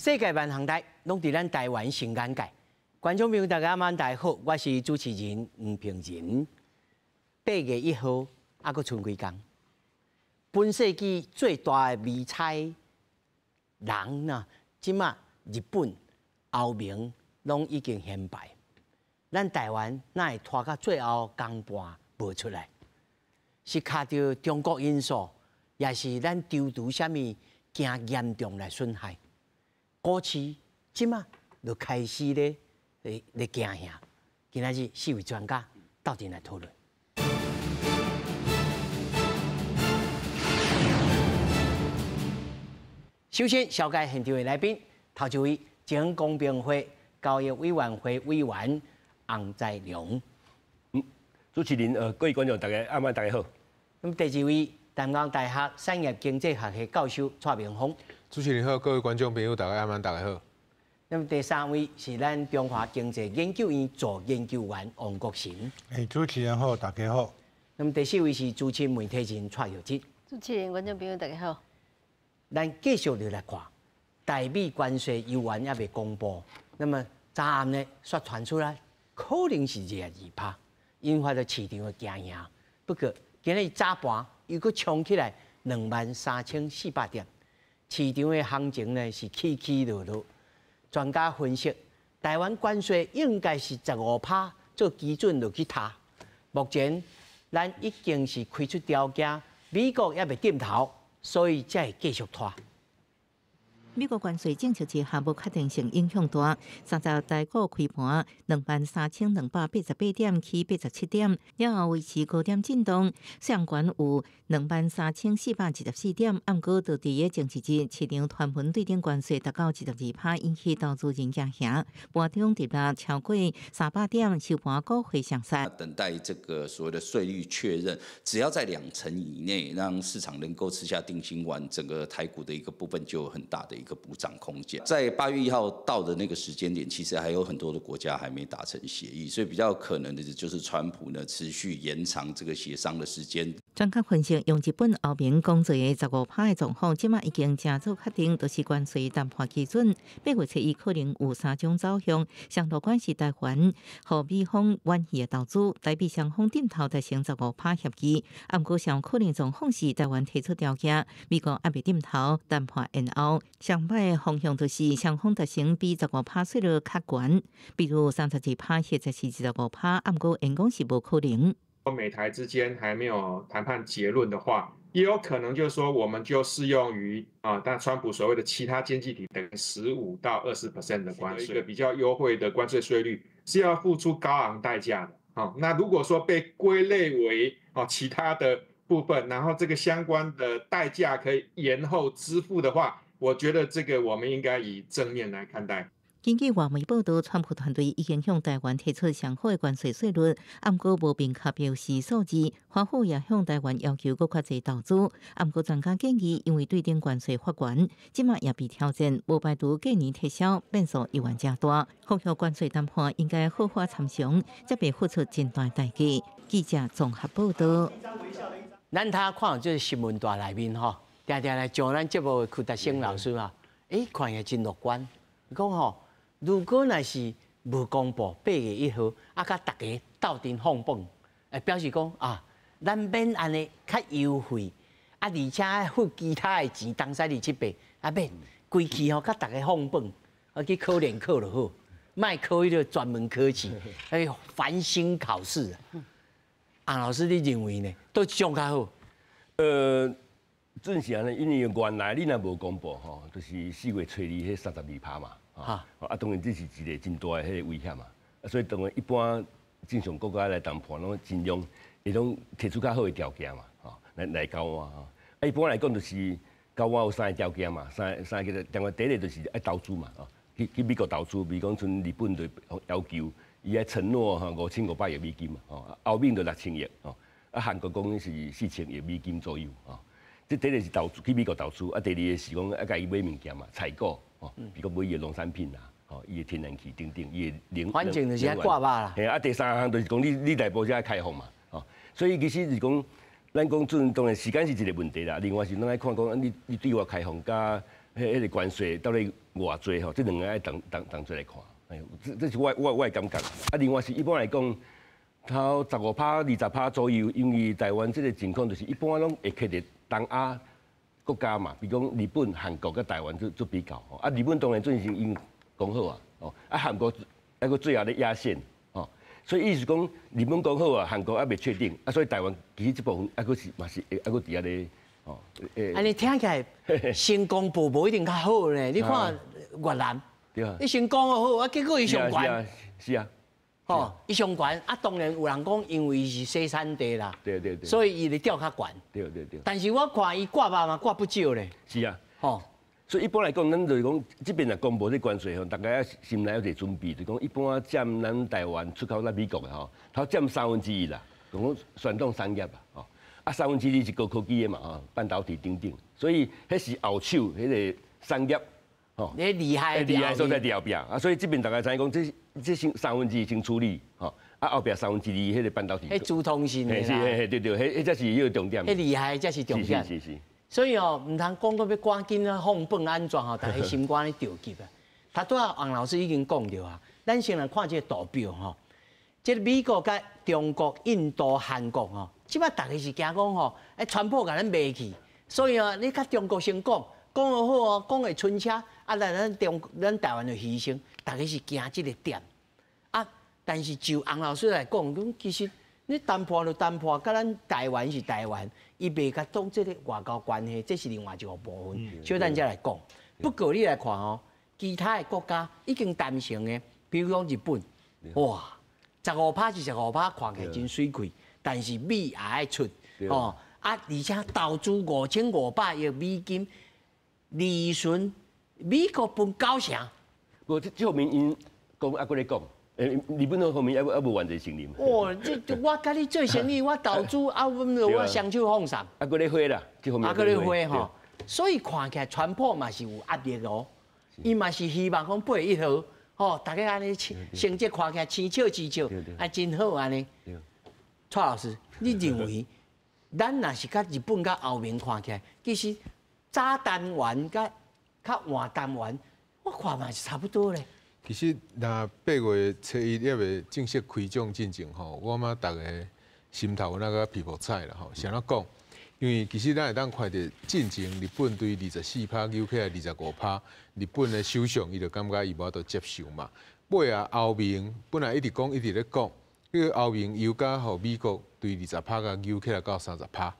世界万行台拢伫咱台湾新眼界。观众朋友，大家晚大家好，我是主持人吴平仁。8月1号，还佫剩几天？本世纪最大的迷彩人呐，即马日本、欧盟拢已经显摆，咱台湾哪会拖到最后公半无出来？是靠着中国因素，也是咱丢除啥物惊严重来损害？股市即马就开始咧惊吓。今仔日4位专家斗阵来讨论。首先，小介现场的来宾，头一位前公平会交易委员会委员洪在良。主持人各位观众，大家晚大家好。那么第二位，淡江大学产业经济学系教授蔡明峰。主持人好，各位观众朋友，大家晚大家好。那么第三位是咱中华经济研究院助研究员王国成。主持人好，大家好。那么第四位是资深媒体人蔡耀吉。主持人、观众朋友，大家好。咱继续就来看，台美关税游玩也未公布，那么早暗呢，却传出来可能是2%，引发了市场的惊吓。不过今日早盘又搁冲起来23400点，市场的行情呢是起起落落。专家分析，台湾关税应该是15%做基准落去踏。目前咱已经是开出条件，美国也未点头，所以才会继续拖。美国关税政策之下无确定性影响大，三十台股开盘23288点起87点，了后维持高点震动，上悬有23414点。暗过到第一政治日，市场传闻对顶关税达到12%，引起投资人惊吓。盘中跌落超过300点，收盘股会上杀。等待这个所谓的税率确认，只要在2成以内，让市场能够吃下定心丸，整个台股的一个部分就有很大的一个补涨空间。在8月1号到的那个时间点，其实还有很多的国家还没达成协议，所以比较可能的就是川普呢持续延长这个协商的时间。专家分析，用日本欧盟讲做的15%的状况，即马已经正做确定，就是关税谈判基准。8月7日可能有3种走向，上头关系台湾和美方愿意的投资，台美双方点头达成15%协议。暗过上可能状况是台湾提出条件，美国还未点头，谈判延后。上摆的方向就是双方达成比15%税率较悬，比如32%或者是15%，暗过因讲是无可能。美台之间还没有谈判结论的话，也有可能就是说，我们就适用于但川普所谓的其他经济体等于15%到20%的关税，一个比较优惠的关税税率是要付出高昂代价的。那如果说被归类为其他的部分，然后这个相关的代价可以延后支付的话，我觉得这个我们应该以正面来看待。根据外媒报道，川普团队已经向台湾提出上好的关税税率，不过无明确表示数字。华府也向台湾要求更较侪投资，不过专家建议，因为对顶关税发悬，即马也被挑战，无排除过年撤销，变数犹原正大。后续关税谈判应该好好参详，才袂付出真大代价。记者综合报道。咱他看就是新闻大内面吼，常常来上咱节目的邱达生老师看也真乐观。讲如果若是无公布8月1号，甲大家斗阵放榜，表示讲咱免安尼较优惠，而且付其他的钱，当时2700，免规期甲大家放榜，去考联考就好，莫考迄个专门科系，繁星考试。洪老师，你认为呢？都上较好？正是安尼，因为原来你若无公布就是4月初2迄32%嘛。当然这是一个真大的迄个危险嘛，所以当然一般正常国家来谈判，拢尽量会拢提出较好的条件嘛，来交换一般来讲就是交换有3个条件嘛，三个另外第一个就是爱投资嘛，去美国投资，比如讲像日本就要求伊爱承诺5500亿美金嘛，欧盟就6000亿韩国讲是4000亿美金左右这第一个是投资去美国投资，第二个是讲甲伊买物件嘛，采购比如讲买伊的农产品啦，伊的天然气等等，伊的零反正就是挂吧啦。第三项就是讲你内部才开放嘛，所以其实是讲，咱讲当然时间是一个问题啦。另外是咱爱看讲，你对外开放甲迄个关税到底偌济吼，这两个爱当做来看。哎，这是我的感觉。啊，另外是一般来讲，头15%、20%左右，因为台湾这个情况就是一般拢会克伫东亚国家嘛，比如讲日本、韩国跟台湾做比较。啊，日本当然最近已经讲好啊，哦，啊韩国还个最后咧压线。所以意思讲，日本讲好啊，韩国还未确定啊，所以台湾其实这部分还个是嘛是还个伫遐咧哦。安尼听起来，成功部无一定较好呢。你看越南，你成功好啊，结果伊上悬。是啊。哦，伊上悬啊，当然有人讲，因为是西产地啦。对。所以伊就调较悬。对。但是我看伊挂吧嘛，挂不少咧。是啊。哦。所以一般来讲，咱就是讲，这边来公布这关税吼，大家心内有一个准备，就讲一般占咱台湾出口到美国的吼，它占1/3啦，讲传统产业啦，吼，啊2/3是高科技的嘛，吼，半导体等等，所以迄是后手迄个产业，吼，你厉害所在后壁啊，所以这边大家知讲，这先1/3先处理，吼，啊后壁2/3迄个半导体，迄主通性的啦，对，迄才是迄个重点，迄厉害才是重点，是。所以哦，唔通讲到要赶紧啊放本安全吼，大家心肝咧着急啊。他拄啊，王老师已经讲到啊，咱先来看这个图表吼，这个美国甲中国、印度、韩国吼，即摆大家是惊讲吼，川普甲咱卖去，所以啊，你甲中国先讲好哦，讲会春车，啊来咱台湾就牺牲，大家是惊这个点啊。但是就王老师来讲，其实你谈判就谈判，甲咱台湾是台湾。伊袂甲当这个外交关系，这是另外一个部分。所以咱才来讲。不过你来看哦，其他的国家已经达成的，比如讲日本，哇，15%是15%，看起来真水气，但是美也爱出哦，啊，而且投资5500亿美金，利润美国分9成。不，这后面因讲还搁咧讲。日本那方面还无完全成立嘛？哦，这我甲你做生意，我投资啊，我双手放上。还搁咧花啦，这方面。搁咧花吼，所以看起来川普嘛是有压力哦，伊嘛是希望讲8月1号，吼，大家安尼成绩看起来青笑，啊真好安尼。蔡老师，你认为咱若是甲日本甲欧盟看起来，其实早谈完甲晚谈完，我看嘛是差不多咧。其实，若8月初1也未正式开奖进程吼，我嘛大家心头那个皮肤菜啦吼，想要讲，因为其实咱会当看到进程，日本对24%扭起来25%，日本的首相伊就感觉伊无法度接受嘛。尾啊，欧盟本来一直咧讲，迄个欧盟油价互美国对20%甲扭起来到30%，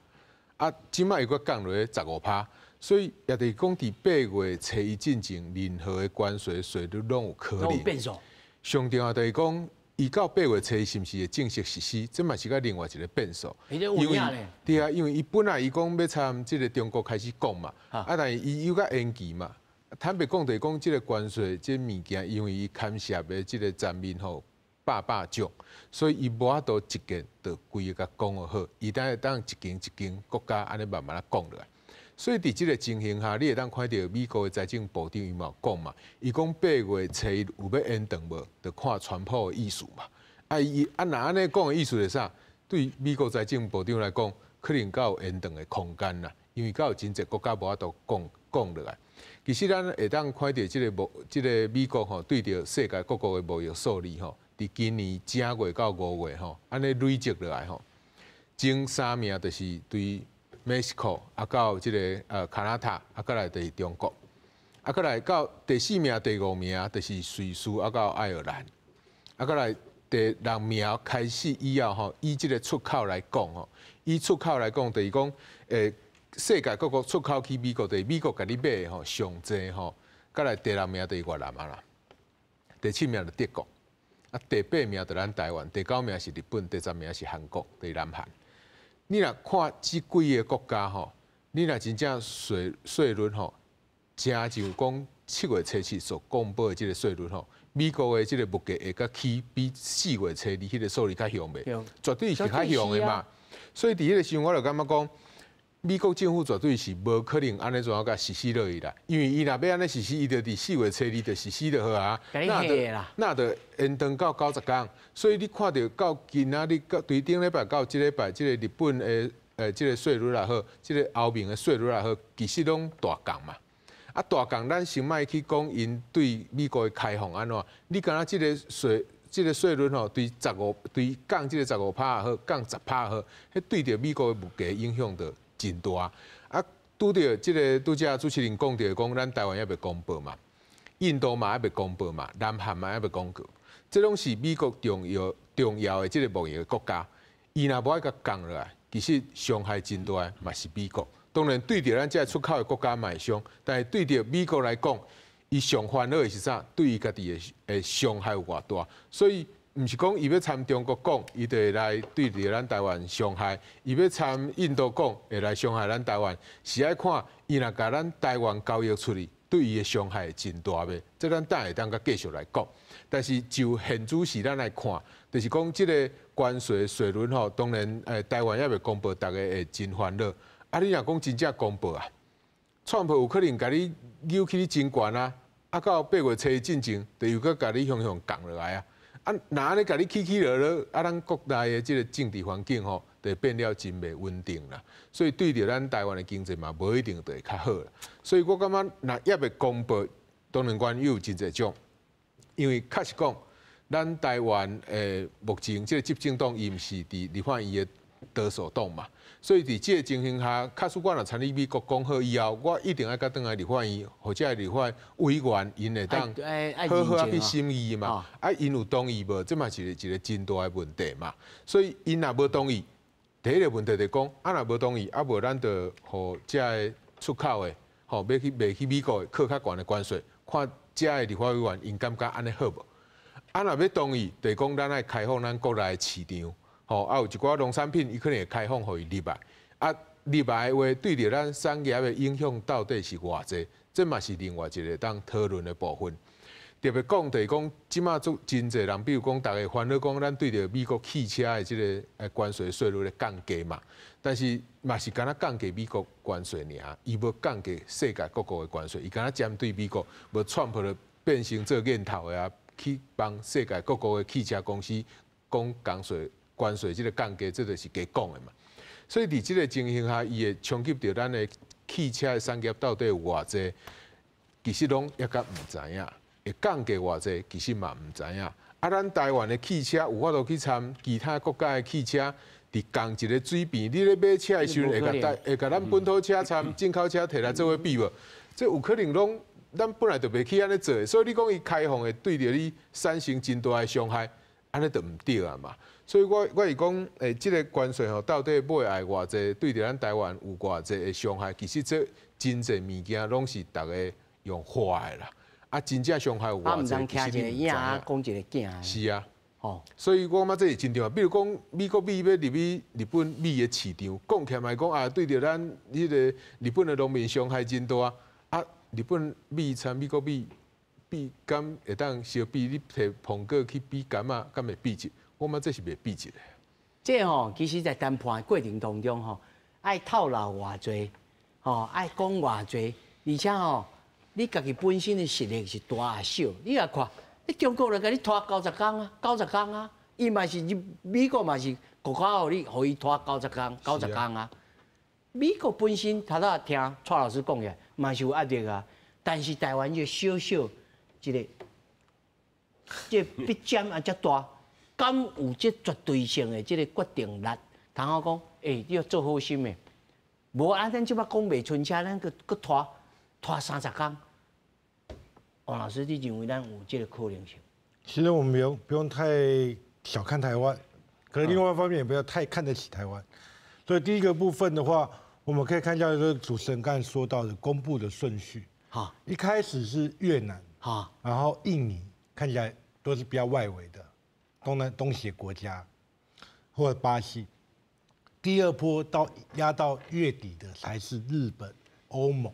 啊，即摆又搁降落去15%。所以也就是讲，伫8月初1进程，任何的关税税率拢有可能变数。上重要就是讲，伊到8月初1是毋是会正式实施，这嘛是个另外一个变数。因为对啊，因为伊本来伊讲要参即个中国开始讲嘛，但是伊又甲延期嘛。坦白讲，就是讲即个关税即物件，因为伊牵涉的即个层面吼百种，所以伊无法度一件就规个甲讲好，伊等一间国家安尼慢慢讲落来。所以伫即个情形下，你会当看到美国的财政部长伊嘛讲嘛，伊讲8月初1有要延长无，就看川普的意思嘛。伊若安尼讲的意思是啥？对美国财政部长来讲，可能较有延长的空间啦，因为较有真侪国家无法度讲落来。其实咱会当看到即个美国吼，对着世界各国的贸易数字吼，伫今年正月到5月吼，安尼累积落来吼，前3名就是对Mexico 啊，到即个加拿大，啊，再来就是中国，啊，再来到第4名、第5名就是瑞士，啊，到爱尔兰，啊，再来第6名开始以后吼，以即个出口来讲吼，以出口来讲，就是讲世界各国出口去美国，就是美国甲你买吼上济吼，再来第6名就是越南啊啦，第7名就德国，啊，第8名就咱台湾，第9名是日本，第10名是韩国，第南韩。你若看即几个国家吼，你若真正税率吼，正就讲7月初7所公布的即个税率吼，美国的即个物价会甲起比4月初2迄个数字较凶袂，绝对是较凶的嘛。所以伫迄个时阵，我就感觉讲，美国政府绝对是无可能安尼怎甲实施落去啦，因为伊若要安尼实施，伊就伫4月初2就实施就好啊。那就延长到90天，所以你看到到今仔日到对顶礼拜到即礼拜，即个日本的即个税率也好，即个欧盟的税率也好，其实拢大降嘛。啊，大港咱先莫去讲因对美国的开放安怎，你敢若即个税率吼，对降即个15%也好，降10%也好，迄对着美国的物价影响着真大。啊，拄着即个拄则主持人讲着讲，咱台湾还未公布嘛，印度嘛还未公布嘛，南韩嘛还未公布，这拢是美国重要的即个贸易的国家，伊若无爱甲降落来，其实伤害真大的嘛是美国。当然对着咱这出口的国家嘛会伤，但是对着美国来讲，伊上烦恼的是啥？对伊家己的伤害有偌大，所以毋是讲伊要参中国讲，伊就会来对着咱台湾伤害；伊要参印度讲，会来伤害咱台湾。是爱看伊若甲咱台湾交易出去，对伊的伤害真大袂？这咱等下当甲继续来讲。但是就现主时咱来看，就是讲即个关税税率吼，当然台湾还未公布，大家会真烦恼。啊，你若讲真正公布啊，川普有可能甲你扭起你真悬啊，啊到8月初进前，就又搁甲你向降落来啊。啊，若安尼甲你起落落，啊，咱国内的即个政治环境吼，就变了真袂稳定啦。所以对着咱台湾的经济嘛，无一定就会较好啦。所以我感觉，若还未公布，当然原因有真侪种，因为确实讲，咱台湾目前即个执政党伊毋是伫立法院的多数党嘛。所以伫即个情形下，假使我若参与美国讲好以后，我一定爱甲倒来立法院，或者立法委员，因会当好好去审议嘛。啊，因有同意无？这嘛是一个真大的问题嘛。所以因若无同意，第一个问题就讲，啊若无同意，啊无咱就互遮个出口的，吼要去卖去美国的扣较悬的关税，看遮个立法委员因感觉安尼好无？啊若要同意，就讲咱爱开放咱国内的市场。吼，啊有一寡农产品，伊可能会开放互伊入来，啊入来的话，对着咱产业的影响到底是偌济？这嘛是另外一个当讨论的部分。特别讲，就是讲，即马做真侪人，比如讲，大家烦恼讲，咱对着美国汽车的即个关税税率的降价嘛，但是嘛是敢若降价美国关税尔，伊无降价世界各国的关税，伊敢若针对美国，无川普就变成做箭头的啊，去帮世界各国的汽车公司讲关税即个降价，这就是假讲的嘛。所以伫即个情形下，伊会冲击到咱的汽车的产业到底有偌济，其实拢抑甲毋知影。会降价偌济，其实嘛毋知影。啊，咱台湾的汽车有法度去参其他国家的汽车，伫同一个水平，你咧买车的时阵会甲咱本土车参进口车摕来做伙比无？这有可能拢咱本来就袂去安尼做，所以你讲伊开放会对着你产生真大的伤害，安尼就毋对啊嘛。所以我是讲，即个关税吼，到底买来偌济，对着咱台湾有偌济的伤害？其实这真侪物件拢是大家用花的啦。啊，真正伤害有偌济？其实你影啊，讲一个镜。是啊，哦，所以我感觉这是真重要。比如讲，美国米要入去日本米的市场，讲起来讲啊，对着咱迄个日本的农民伤害真大啊。日本米参美国米比甘会当相比，你摕苹果去比甘啊，敢会比一？我感觉这是袂比一的。这吼，其实在谈判的过程当中吼，爱透露偌济，吼爱讲偌济，而且吼，你家己本身的实力是大也小，你来看，你中国来甲你拖90天啊，90天啊，伊嘛是美国嘛是国家互伊拖90天啊。美国本身头仔听蔡老师讲嘅，嘛是有压力啊，但是台湾就小小一个，这笔尖也遮大。敢有这绝对性的这个决定力？通好讲，你要做好心的，无啊，咱即摆讲卖春车，咱搁拖30天。王老师，你认为咱有这个可能性？其实我们不用太小看台湾，可是另外一方面也不要太看得起台湾。所以第一个部分的话，我们可以看一下这个主持人刚才说到的公布的顺序。好，一开始是越南，好，然后印尼，看起来都是比较外围的。东协国家或者巴西，第二波压到月底的才是日本、欧盟，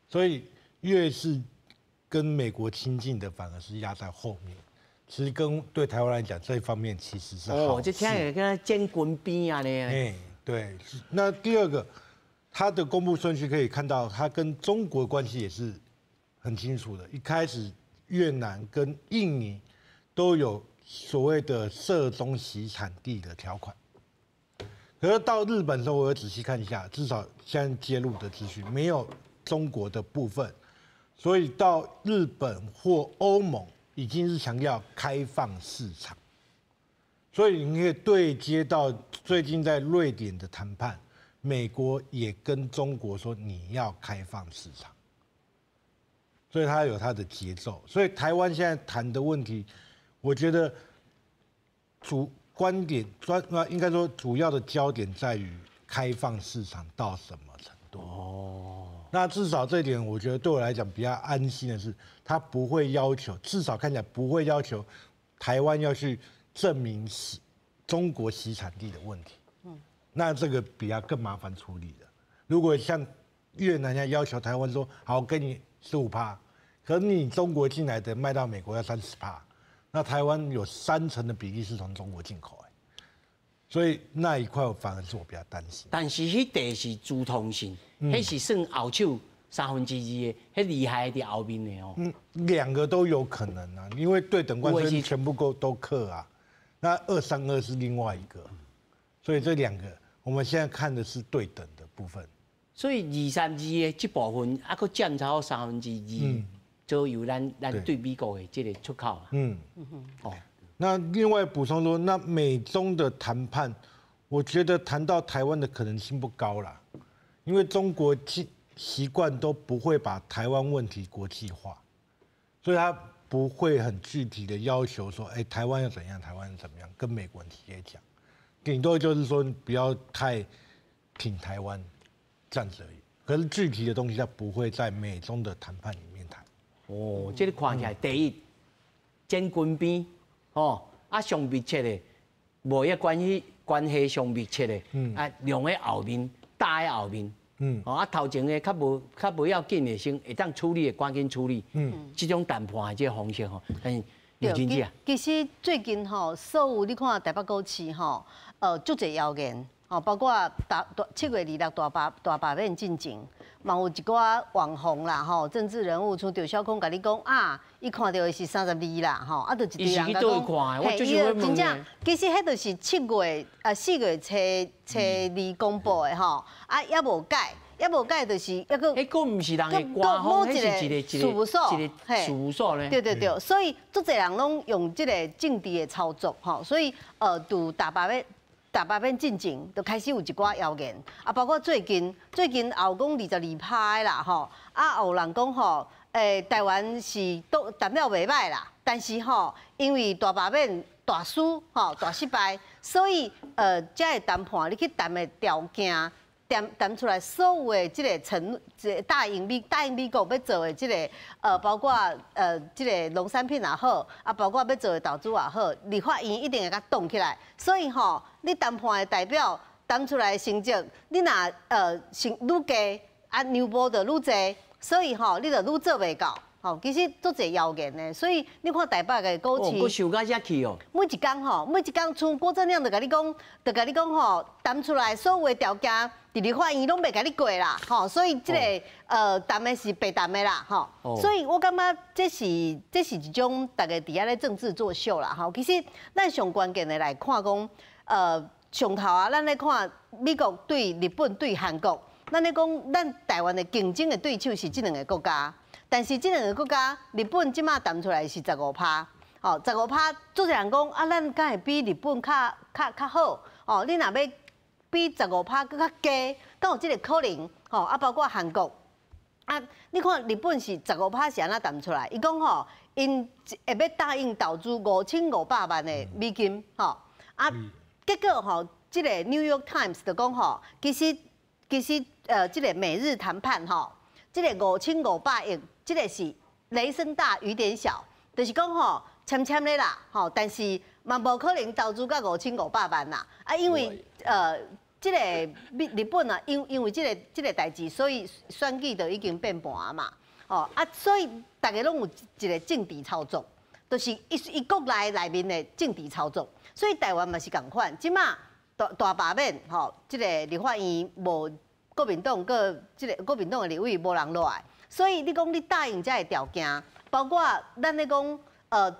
所以越是跟美国亲近的，反而是压在后面。其实对台湾来讲，这一方面其实是好事。哦，这听起来跟建军边啊呢。对。那第二个，它的公布顺序可以看到，它跟中国关系也是很清楚的。一开始越南跟印尼都有所谓的涉中洗产地的条款，可是到日本的时候，我有仔细看一下，至少现在揭露的资讯没有中国的部分，所以到日本或欧盟已经是强调开放市场，所以你可以对接到最近在瑞典的谈判，美国也跟中国说你要开放市场，所以它有它的节奏。所以台湾现在谈的问题，我觉得应该说主要的焦点在于开放市场到什么程度。哦，那至少这一点，我觉得对我来讲比较安心的是，他不会要求，至少看起来不会要求台湾要去证明中国洗产地的问题。那这个比较更麻烦处理的。如果像越南要要求台湾说好，给你15%，可是你中国进来的卖到美国要30%。那台湾有30%的比例是从中国进口，所以那一块反而是我比较担心。但是迄地是主动性，迄是算后手2/3的，迄厉害的后面的哦。两个都有可能啊，因为对等关税全部都克啊，那232是另外一个，所以这两个我们现在看的是对等的部分。所以2/32的这部分，还佫占超2/3。左右咱对美国的这个出口啊。那另外补充说，那美中的谈判，我觉得谈到台湾的可能性不高啦，因为中国习惯都不会把台湾问题国际化，所以他不会很具体的要求说，台湾要怎样，台湾要怎么样，跟美国人直接讲，顶多就是说不要太挺台湾这样子而已。可是具体的东西，他不会在美中的谈判里面谈。哦，这个看起来，第一，真军边，上密切的，贸易关系上密切的，量在后面，大在后面，头前的较无要紧的，先会当处理的，赶紧处理，这种谈判的这个方式但是刘经济啊，其实最近所有你看台北股市足侪谣言。包括7月26大罢免进程，嘛有一寡网红啦，政治人物像赵少康甲你讲啊，伊看到的是32啦，就一堆人甲讲，嘿，伊就真正，其实迄就是4月初2公布的也无改。也无改，就是一个，迄个毋是人的官方，迄是一个事务所呢。对，所以足侪人拢用这个政治的操作，所以就大罢免进程就开始有一寡谣言，包括最近也有讲22%的啦，也有人讲台湾是都谈了袂歹啦，但是因为大罢免大输大失败，所以这个谈判你去谈的条件。谈出来所有的这个答应美国要做的这个包括这个农产品也好，包括要做的投资也好，立法院一定会甲动起来。所以你谈判的代表谈出来的成绩，你若愈加牛波就愈济，所以你就愈做袂到。其实足侪谣言的，所以你看台北的股市，我想到遮去哦。每一天像郭正亮就甲你讲，谈出来所有的条件，立法院拢袂甲你过啦，所以这个谈的是白谈的啦，所以我感觉这是一种大家伫遐咧政治作秀啦，其实咱上关键的来看讲，上头咱咧看美国对日本对韩国，咱咧讲咱台湾的竞争的对手是这两个国家。但是这两个国家，日本即马谈出来是15%，15%，足侪人讲咱敢会比日本较好？你若要比15%更较低，敢有这个可能？包括韩国，你看日本是15%是安怎谈出来？伊讲因会要答应投资5500万的美金，结果这个 New York Times 就讲其实这个美日谈判这个5500亿。这个是雷声大雨点小，就是讲签咧啦，但是嘛无可能投资到5500万啦，因为这个日本啊，因为这个代志，所以选举就已经变盘嘛，所以大家拢有一个政治操作，就是伊国内面的政治操作，所以台湾嘛是共款，即马大罢免这个立法院无国民党国民党的立委无人落来。所以你讲你答应这个条件，包括咱咧讲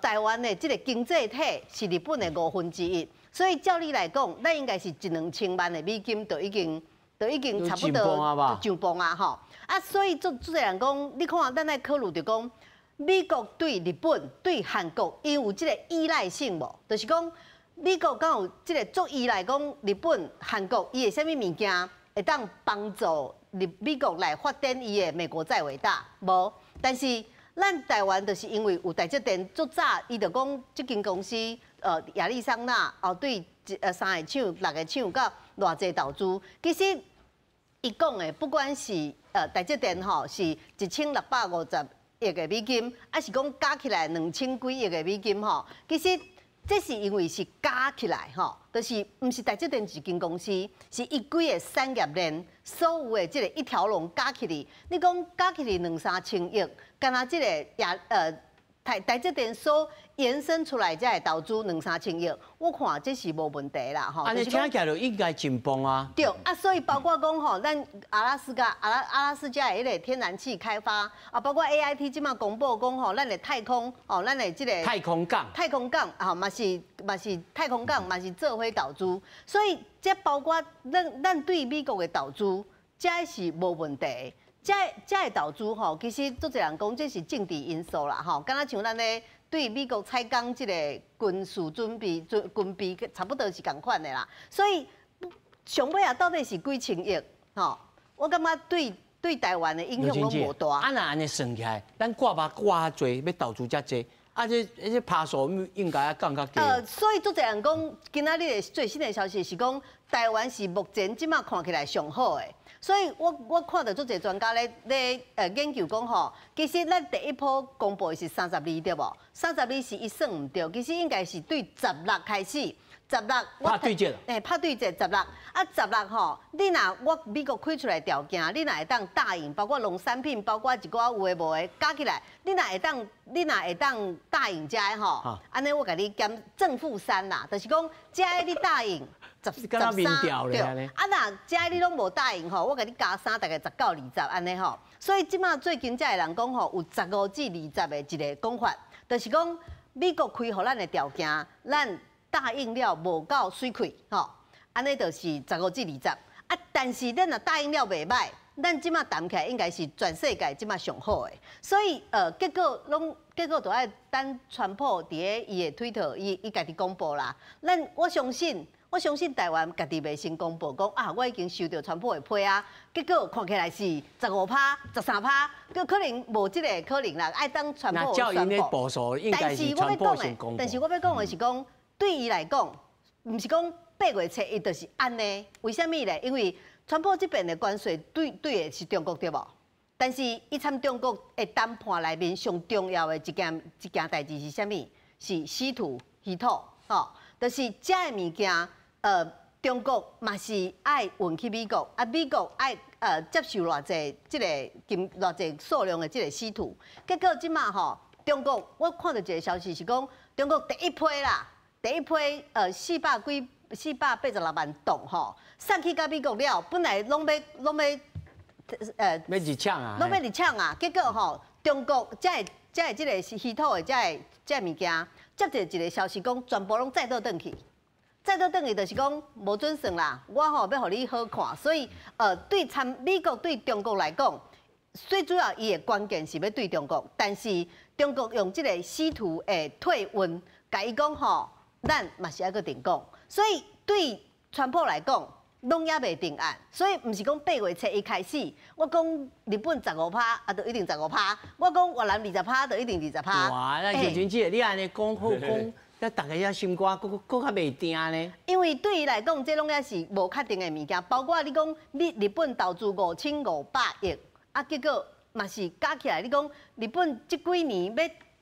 台湾的这个经济体是日本的1/5，所以照理来讲，咱应该是1-2千万的美金就已经都已经差不多上磅啊吼。啊，所以做人讲，你看咱来考虑着讲，美国对日本、对韩国，因有即个依赖性无？就是讲，美国敢有即个足依赖讲日本、韩国，伊的啥物物件会当帮助美国来发展伊的美国再伟大无？但是咱台湾就是因为有台积电足早，伊就讲即间公司亚利桑那对3个厂、6个厂到偌济投资，其实伊讲的不管是台积电吼是1650亿个美金，还是讲加起来2000几亿个美金吼，其实这是因为是加起来吼，就是毋是台积电一间公司，是一几个产业链所有的即个一条龙加起来，你讲加起来2、3千亿，干那即个台积电所延伸出来才会投资2、3千亿，我看这是无问题啦吼。安尼听起来就应该真棒啊。对啊，所以包括讲吼，咱阿拉斯加的迄个天然气开发啊，包括 AIT 即马公布讲吼，咱的太空哦，咱的即个太空港啊，嘛是太空港嘛是做伙投资，所以这包括咱对美国的投资，这是无问题。这的投资吼，其实做侪人讲这是政治因素啦吼，敢若像咱咧对美国采购即个军事军备差不多是共款的啦，所以上尾啊到底是几千亿吼，我感觉对台湾的影响拢无大。啊，那安尼算起来，咱挂吧挂较侪，要投资遮侪，啊这趴数应该要降较低。所以做侪人讲，今仔日的最新的消息是讲，台湾是目前即马看起来上好的。所以我看到足侪专家咧研究讲吼，其实咱第一波公布的是32对无？32是伊算唔对，其实应该是对16开始，16拍对折。拍对折16啊16吼，你若我美国开出来条件，你若会当答应，包括农产品，包括一寡有诶无诶加起来，你若会当答应遮诶吼，安尼我甲你减正负3啦，就是讲遮诶你答应。13对，啊那遮你拢无答应吼，我甲你加3，大概19、20安尼吼。所以即马最近才会人讲吼，有15至20的一个讲法，就是讲美国开互咱的条件，咱答应了无够水开吼，安尼就是15至20。啊，但是咱若答应了袂歹，咱即马谈起来应该是全世界即马上好的。所以结果就爱等川普伫咧伊的推特，伊家己公布啦。我相信台湾家己袂先公布讲啊，我已经收到川普的批啊，结果看起来是15%、13%，可能无即个可能啦，爱当川普宣布。但是我要讲的是讲，对伊来讲，毋是讲8月初伊就是安尼，为什么咧？因为川普这边的关税对的是中国对无？但是伊参中国的谈判内面上重要的一件代志是啥物？是稀土、吼，就是这的物件。中国嘛是爱运去美国，啊，美国爱接受偌济偌济数量的这个稀土，结果即马吼，中国我看到一个消息是讲，中国第一批486万吨吼，送去到美国了，本来拢要入抢啊，拢要入抢啊，结果吼，中国这个稀土的这物件，接着一个消息讲，全部拢再倒转去。再倒转去就是讲无准算啦，我吼要互你好看，所以对美国对中国来讲，最主要伊的关键是要对中国，但是中国用这个稀土的退运，甲伊讲吼，咱嘛是要个定讲，所以对川普来讲，拢也未定案，所以毋是讲8月初一开始，我讲日本15%，啊，就一定15%；我讲越南20%，就一定20%。哇，那小军姐，你安尼讲好讲。那大家遐心肝搁较袂定呢？因为对伊来讲，这拢也是无确定的物件，包括你讲日本投资5500亿，啊，结果嘛是加起来，你讲日本这几年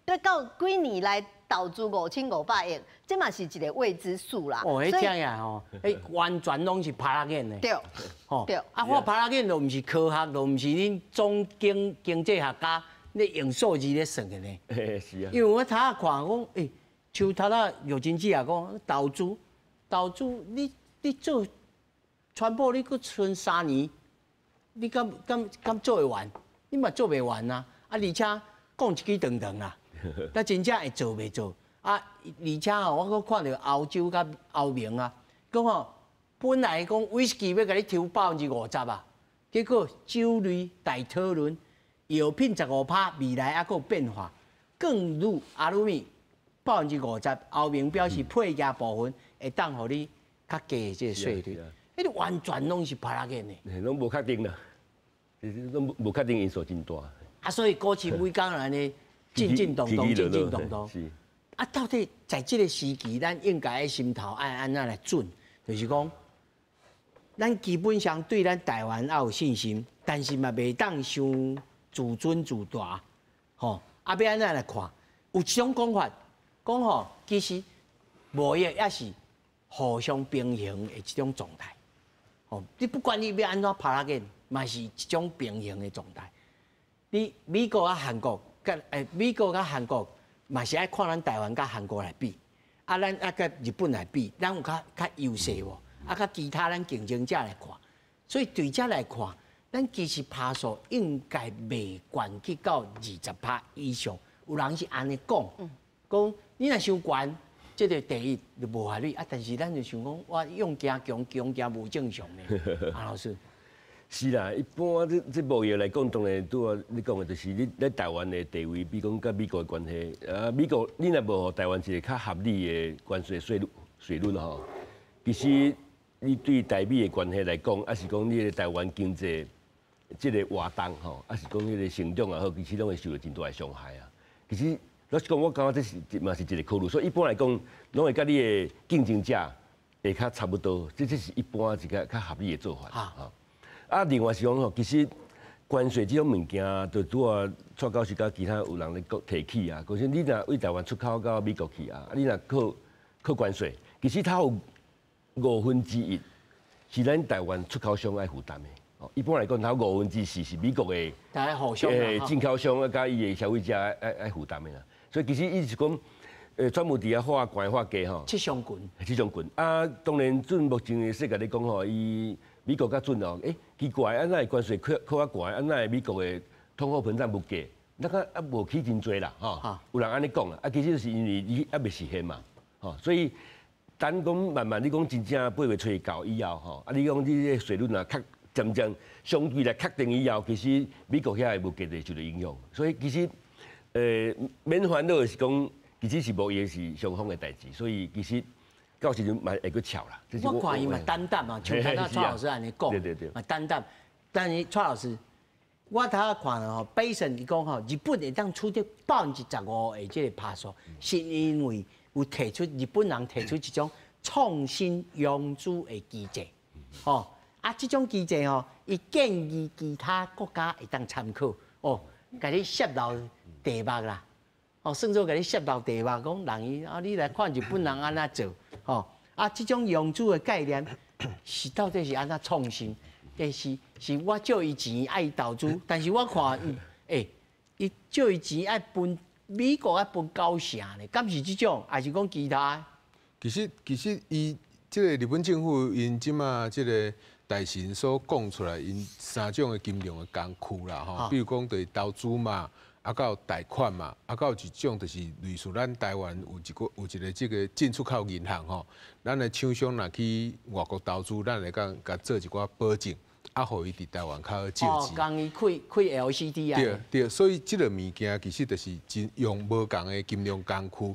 要到几年来投资5500亿，这嘛是一个未知数啦。哦，迄听呀吼，完全拢是拍拉眼的。对，吼，对。啊，我拍拉眼都毋是科学，都毋是恁总经济学家咧用数字咧算的呢。是啊。因为我头下看讲，像头仔有经济也讲投资，你做川普你搁剩3年，你敢做会完？你嘛做袂完啊！而且讲一句长长啦，那真正会做袂做？啊，而且吼，我搁看到欧洲甲欧盟啊，讲吼，本来讲威士忌要甲你抽50%啊，结果酒类大讨论，药品15%，未来还佫有变化，更入阿鲁米50%，后面表示配价部分会当互你较低的这个税率，迄个完全拢是拍拉紧的。拢无确定啦，拢无确定因素真大。啊，所以股市每工安尼进动，啊，到底在这个时期，咱应该心头爱安怎来准？就是讲，咱基本上对咱台湾也有信心，但是嘛袂当伤自尊自大，吼。啊，要安怎来看？有一种讲法，讲吼，其实贸易也是互相平衡的一种状态。哦，你不管你要安怎拍拉紧，嘛是一种平衡的状态。你美国啊、韩国，美国甲韩国嘛是爱看咱台湾甲韩国来比，啊，咱啊甲日本来比，咱有较优势无？啊，甲其他咱竞争者来看，所以对这来看，咱其实趴数应该袂悬去到20%以上。有人是安尼讲，讲你若伤悬，这个第一就无法律啊。但是咱就想讲，我用惊强，强惊无正常的，啊老师。是啦，一般这贸易来讲，当然拄啊，你讲的就是你在台湾的地位，比讲甲美国的关系。美国你若无互台湾一个较合理的关税税率吼，其实你对台美的关系来讲，还是讲你的台湾经济这个活动吼，还是讲你的成长也好，其实拢会受到真大的伤害啊。其实老实讲，我感觉这是嘛是一个考虑，所以一般来讲，拢会甲你的竞争者会较差不多，这是一般一个较合理的做法啊。啊，另外是讲吼，其实关税这种物件，就拄啊蔡教授甲其他有人咧提起啊。可是你若为台湾出口到美国去啊，你若扣关税，其实它有1/5是咱台湾出口商爱负担的。哦，一般来讲，它4/5是美国的进口商啊，甲伊的消费者爱负担的啦。所以其实伊是讲，专门伫遐画悬画低吼，七上群啊，当然准目前的世界来讲吼，伊美国较准哦，奇怪，安那关税扣较悬，安那美国的通货膨胀物价，那个无起真多啦，吼，有人安尼讲啦，其实就是因为你未实现嘛，吼，所以等讲慢慢你讲真正8月初到以后吼，你讲你这税率啊，渐渐相对来确定以后，其实美国遐的物价就受到影响，所以其实免烦恼的是讲，其实是无也是双方的代志，所以其实。到时阵嘛会去巧啦。我看伊嘛担当嘛，像刚刚蔡老师安尼讲，嘛担当。但是蔡老师，我头下看了吼，北神伊讲吼，日本会当出到15%的这个趴数，是因为有提出日本人提出一种创新融资的机制，吼啊，这种机制吼，伊建议其他国家会当参考，哦，甲你泄露题目啦。哦，算做甲你泄露题目，讲人伊啊，你来看日本人安怎做，吼啊，这种融资的概念是到底是安怎创新？是我借伊钱爱投资，但是我看伊借伊钱爱分美国爱分高啥呢？敢是这种，还是讲其他？其实伊这个日本政府因即马这个大臣所讲出来，因3种的金融的工具啦，吼，比如讲对投资嘛。啊，到贷款嘛，啊，到一种就是类似咱台湾有一个这个进出口银行吼，咱的厂商若去外国投资，咱会甲做一寡保证，啊，互伊伫台湾较好借钱。哦，讲伊开 LCD 啊。对，所以这个物件其实就是用无共的金融工具。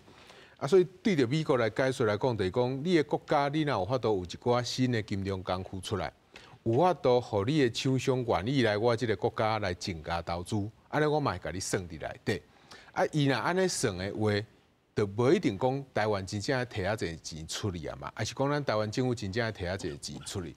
啊，所以对着美国来解说来讲，就是讲你的国家，你若有法度有一寡新的金融工具出来，有法度互你的厂商愿意来我这个国家来增加投资。安尼我嘛会甲你算伫内底，啊，伊若安尼算的话，就无一定讲台湾真正摕遐侪钱出去啊嘛，还是讲咱台湾政府真正摕遐侪钱出去。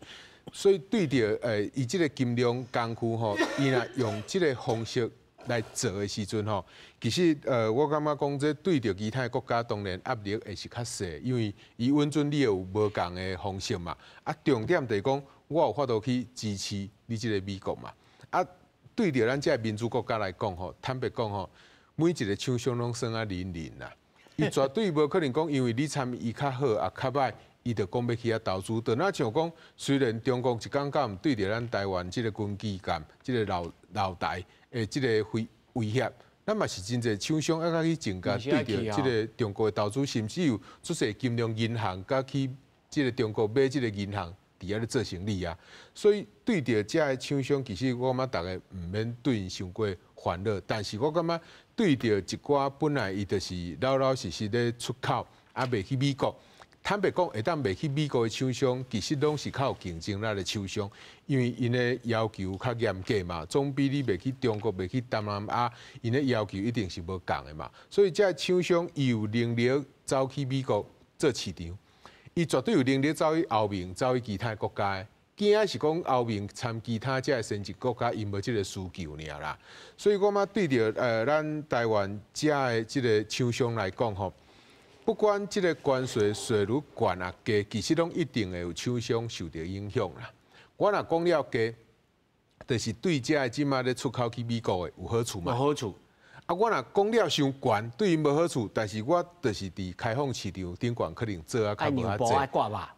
所以对着伊即个金融工具吼，伊若用即个方式来做的时阵吼，其实我感觉讲这对着其他国家当然压力会是较细，因为伊允准你有无共的方式嘛。啊，重点就是讲我有法度去支持你即个美国嘛。啊。对着咱这民主国家来讲吼，坦白讲吼，每一个厂商拢算啊零啦。伊绝对无可能讲，因为你参伊较好啊较歹，伊就讲要去遐投资。就那像讲，虽然中国一刚刚对着咱台湾这个军机舰、这个老台诶，这个威胁，咱嘛是真侪厂商啊，去增加对着这个中国的投资，甚至有出些金融银行，甲去这个中国买这个银行伫遐咧做生意啊。所以对着遮个厂商，其实我感觉大家毋免对因伤过烦恼，但是我感觉对着一寡本来伊就是老老实实咧出口，啊袂去美国。坦白讲，会当袂去美国的厂商，其实拢是较有竞争力的厂商，因为因的要求较严格嘛，总比你袂去中国、袂去东南亚，因的要求一定是无共的嘛。所以这厂商伊有能力走去美国做市场，伊绝对有能力走去欧盟、走去其他国家。惊是讲欧盟参其他这先进国家，因无即个需求尔啦。所以我嘛对着咱台湾这的即个厂商来讲吼。不管即个关税税率悬啊低，其实拢一定会有厂商受到影响啦。我若讲了低，就是对这即马咧出口去美国的有好处嘛？有好处。啊，我若讲了伤悬，对因无好处，但是我就是伫开放市场顶悬可能做啊较无啊济。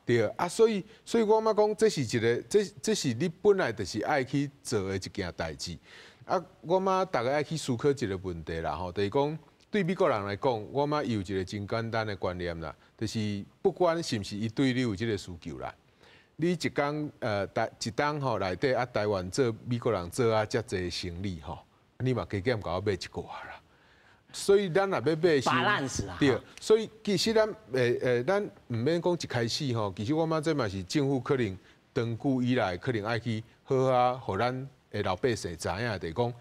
对啊，所以我嘛讲，这是一个，这是你本来就是爱去做的一件代志。啊，我嘛大家爱去思考一个问题啦，吼，就是讲。对美国人来讲，我嘛有一个真简单的观念啦，就是不管是毋是伊对你有这个需求啦，你一工一档吼内底啊，台湾做美国人做啊，遮济生意吼，你嘛加减甲我买一寡啦。所以咱若要买对，所以其实咱咱毋免讲一开始吼，其实我嘛这嘛是政府可能长久以来可能爱去好啊，互咱的老百姓知影，就是讲。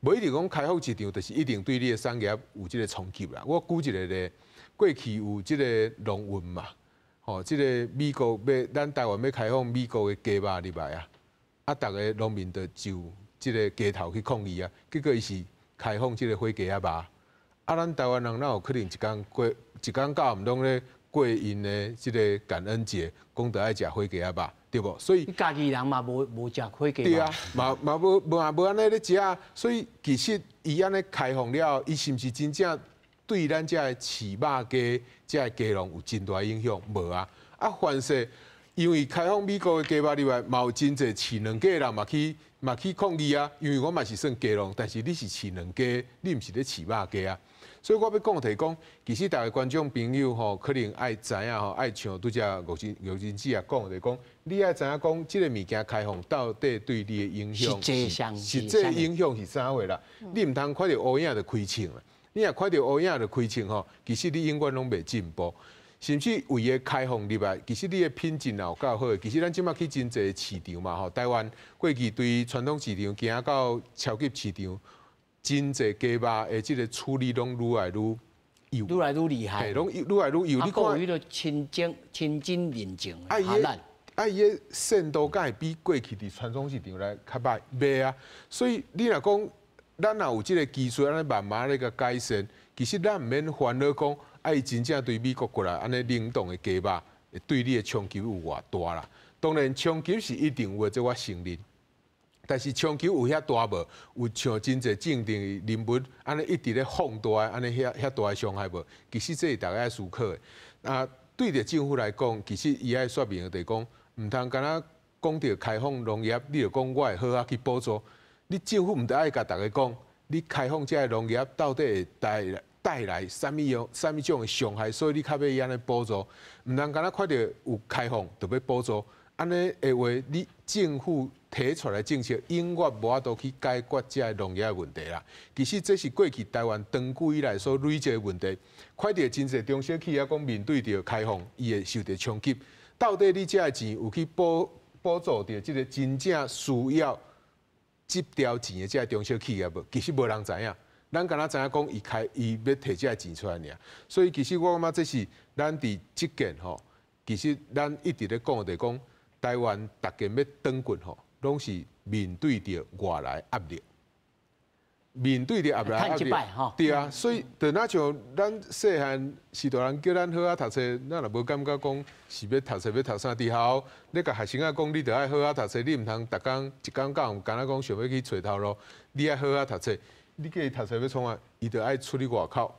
无一定讲开放市场，就是一定对你的产业有即个冲击啦。我举一个咧，过去有即个农运嘛，吼，即个美国要咱台湾要开放美国的鸡肉入来啊，啊，逐个农民就即个鸡头去抗议啊，结果伊是开放即个火鸡啊肉，啊，咱台湾人哪有可能一工到毋通咧过因的即个感恩节，讲得爱食火鸡啊肉？对不？所以家己人嘛无食火鸡。对啊，嘛无安尼咧食，所以其实伊安尼开放了，伊是毋是真正对咱遮个饲肉鸡、遮个鸡农有真大影响？无啊！啊，凡是因为开放美国的鸡肉入来，嘛有真侪饲两鸡的人嘛去抗议啊！因为我嘛是算鸡农，但是你是饲两鸡，你毋是咧饲肉鸡啊！所以我要讲提讲，其实大家观众朋友吼，可能爱知影吼，爱像拄只牛真子啊讲，就是讲，你爱知影讲，即个物件开放到底对你的影响，实际影响是啥货啦？你毋通看到乌影就开枪啦，你若看到乌影就开枪吼，其实你永远拢袂进步。甚至为个开放入来，其实你的品质也有够好。其实咱即马去真侪市场嘛吼，台湾过去对传统市场行到超级市场。真侪鸡肉的即个处理拢愈来愈有，愈来愈厉害，拢愈来愈有。你看，迄个亲真认证的，伊个鲜度敢会比过去伫传统市场来较歹啊。所以你若讲，咱若有即个技术，安尼慢慢咧个改善，其实咱毋免烦恼讲，伊真正对美国过来安尼冷冻的鸡肉，会对你的冲击有偌大啦。当然，冲击是一定有，这我承认。但是冲击有遐大无？有像真侪政治人物安尼一直咧放大，安尼遐大的伤害无？其实这是大家爱思考的。啊，对着政府来讲，其实伊爱说明就是讲，毋通敢若讲到开放农业，你就讲我会好啊去补助。你政府毋得爱甲大家讲，你开放这个农业到底会带来啥物种的伤害？所以你较要伊安尼补助，毋通敢若看到有开放就要补助。安尼的话，你政府提出来政策，永远无法度去解决这个农业的问题啦。其实这是过去台湾长久以来所累积的问题。看到真侪中小企业讲面对着开放，伊会受到冲击。到底你这个钱有去补助着这个真正需要这条钱的这个中小企业无？其实无人知影。咱敢若知影讲伊要摕这个钱出来尔。所以其实我感觉这是咱伫即件吼，其实咱一直咧讲就是讲。台湾逐件要转棍吼，拢是面对着外来压力，面对着压力，对啊，所以就那像咱细汉时大人叫咱好啊读册，咱也无感觉讲是要读册要读啥。伫校你甲学生仔讲，你着爱好啊读册，你毋通逐工一工到晚，敢若讲想要去找头路，你爱好啊读册，你叫伊读册要创啊，伊着爱出去外口，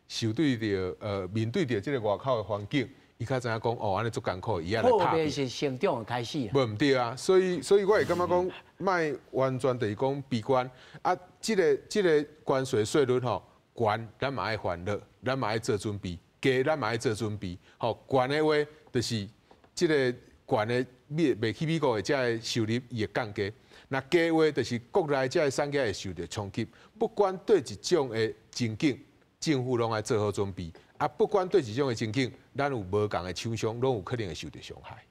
受对着面对着即个外口的环境。伊较知影讲哦，安尼足艰苦，伊安来拍。破是成长的开始。无毋对啊，所以我会感觉讲，卖完全就是讲闭关啊，即个关税税率吼，悬咱嘛爱烦恼，咱嘛爱做准备，低咱嘛爱做准备。吼，悬的话就是即个悬的卖去美国的这个收入伊会降低。那加话就是国内这个产业会受到冲击，不管对一种的情景，政府拢爱做好准备。啊，不管对一种的情景，咱有无共的厂商，拢有可能会受到伤害。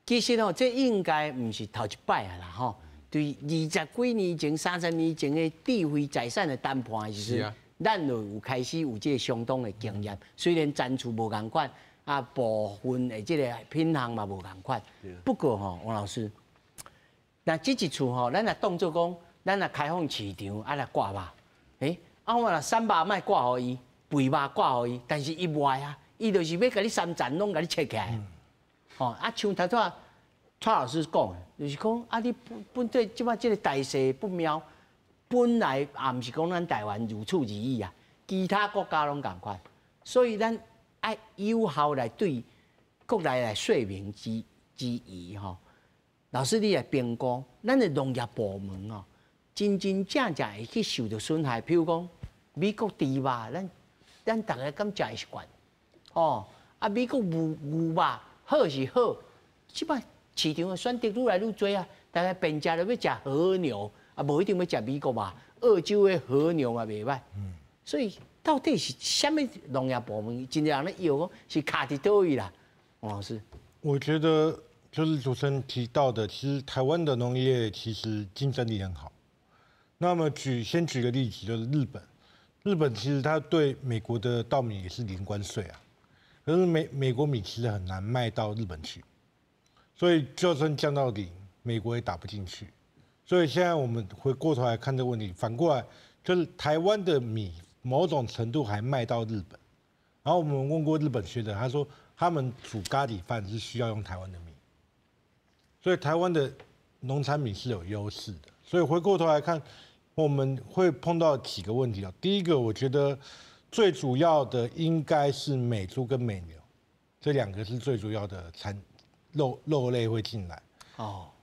其实哦，这应该唔是头一摆啊啦吼。对20几年前、30年前的智慧财产的谈判的时阵，咱就有开始有这个相当的经验。虽然赞助无共款，啊部分的这个品项嘛无共款。不过吼，王老师。那这一次吼，咱也当作讲，咱也开放市场，啊来挂肉。我若3肉卖挂互伊，肥肉挂互伊，但是伊卖啊，伊就是要甲你3层拢甲你切起来。像头拄蔡老师讲的，就是讲你本对即摆即个大势不妙，本来也毋是讲咱台湾如此而已啊，其他国家拢共款，所以咱爱有效来对国内来说明之疑吼。老师，你来评估，咱的农业部门哦，真正会去受到损害。譬如讲，美国猪肉，咱大家敢食会习惯？美国牛肉好是好，即摆市场的选择愈来愈多啊。大家变食就要食和牛，无一定要食美国吧？澳洲的和牛嘛袂歹。所以到底是什么农业部门真正人咧要是卡伫倒位啦？王老师，我觉得。就是主持人提到的，其实台湾的农业其实竞争力很好。那么先举个例子，就是日本。日本其实它对美国的稻米也是零关税啊，可是美国米其实很难卖到日本去，所以就算降到零，美国也打不进去。所以现在我们回过头来看这个问题，反过来就是台湾的米某种程度还卖到日本。然后我们问过日本学者，他说他们煮咖喱饭是需要用台湾的米。所以台湾的农产品是有优势的，所以回过头来看，我们会碰到几个问题啊。第一个，我觉得最主要的应该是美猪跟美牛，这2个是最主要的肉类会进来。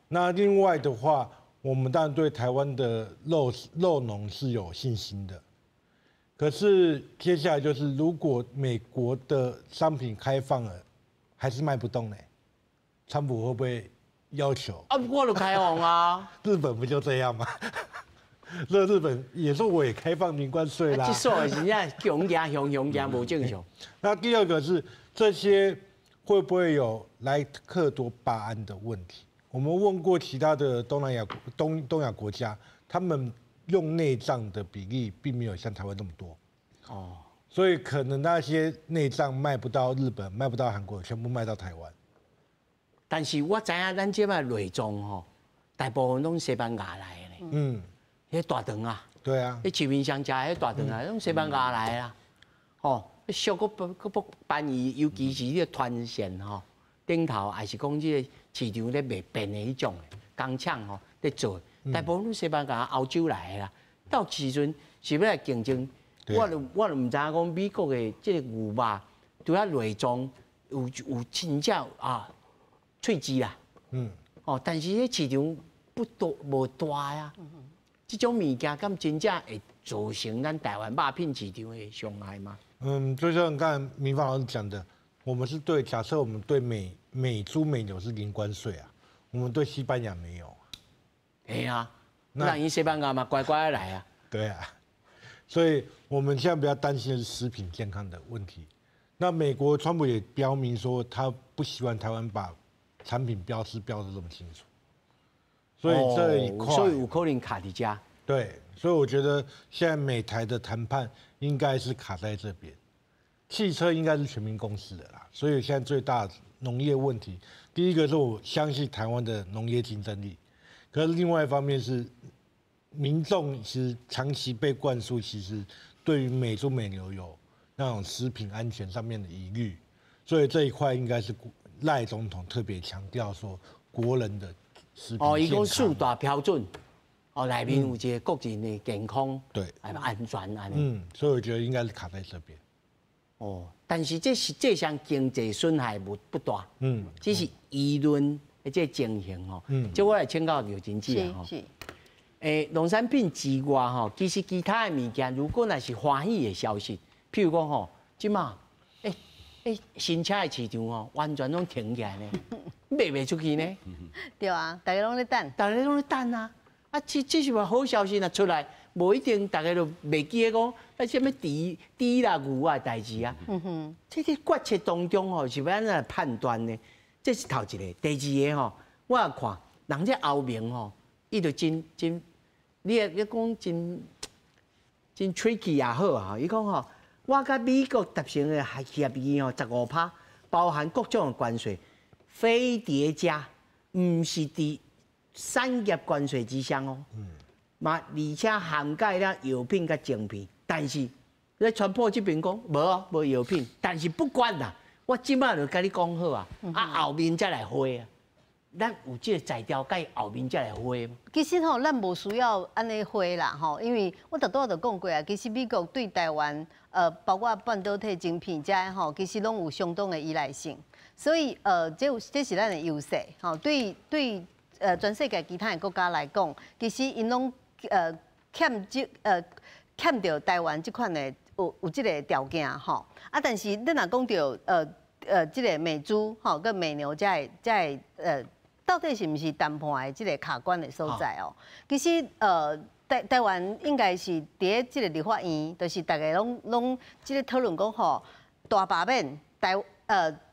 那另外的话，我们当然对台湾的肉农是有信心的，可是接下来就是如果美国的商品开放了，还是卖不动呢？川普会不会？要求我就开放啊！日本不就这样吗？日本也说我也开放零关税啦。这说的是呀，雄行无正常。那第二个是这些会不会有莱克多巴胺的问题？我们问过其他的东亚国家，他们用内脏的比例并没有像台湾那么多。所以可能那些内脏卖不到日本，卖不到韩国，全部卖到台湾。但是我知影咱即摆内脏吼，大部分拢西班牙来的咧。迄大肠啊。对啊。迄市面上食迄大肠啊，拢西班牙来啦。俗佫办伊，尤其是迄个团线吼，顶头还是讲即个市场咧卖便的迄种的工厂吼咧做，大部分拢西班牙、欧洲来的啦。到时阵是要来竞争，我就毋知影讲美国的即个牛肉，除了内脏有真正啊。脆鸡啦，但是迄市场不多无大呀。这种物件敢真正会造成咱台湾肉品市场的伤害吗？就像刚才明芳老师讲的，我们是对假设我们对美猪美牛是零关税啊，我们对西班牙没有。那因西班牙嘛乖乖来啊。对啊，所以我们现在比较担心的是食品健康的问题。那美国川普也标明说，他不希望台湾把产品标示标得这么清楚，所以这一块，所以有可能卡伫家。对，所以我觉得现在美台的谈判应该是卡在这边，汽车应该是全民共识的啦。所以现在最大的农业问题，第一个是我相信台湾的农业竞争力，可是另外一方面是民众其实长期被灌输，其实对于美猪美牛有那种食品安全上面的疑虑，所以这一块应该是赖总统特别强调说，国人的食品健康。伊讲四大标准，内面有一个国人的健康，对，安全安尼。所以我觉得应该是卡在这边。但是这项经济损害不大，只是舆论的这情形吼。这我来请教刘经济啊。是。农产品之外吼，其实其他的物件，如果那是欢喜的消息，譬如讲吼，即马。新车的市场完全拢停起来呢。卖袂出去呢？对啊，大家拢咧等，大家拢咧等啊！啊，这是话好消息若出来，无一定大家都袂记得讲啊，什么猪啦、牛啊代志啊。这个决策当中吼，是要安怎来判断呢？这是头一个，第二个吼，我也看人这后面吼，伊就真，你讲真 tricky 也好啊！伊讲吼，我甲美国达成的协议吼，15%，包含各种的关税，非叠加，唔是伫产业关税之上哦。嘛，而且涵盖了药品甲精品，但是咧传播这边讲无哦，无药品，但是不管啦，我即摆就甲你讲好啊，后面再来花啊。咱有这个材料，该后面再来花。其实吼，咱无需要安尼花啦吼，因为我拄就讲过啊，其实美国对台湾包括半导体晶片这吼，其实拢有相当的依赖性，所以这是咱的优势吼。对全世界其他的国家来讲，其实因拢欠着台湾这款的有这个条件吼。啊，但是你若讲到这个美猪吼，跟美牛在到底是毋是谈判的这个卡关的所在哦？其实台湾应该是伫这个立法院，就是大家拢这个讨论讲吼，大罢免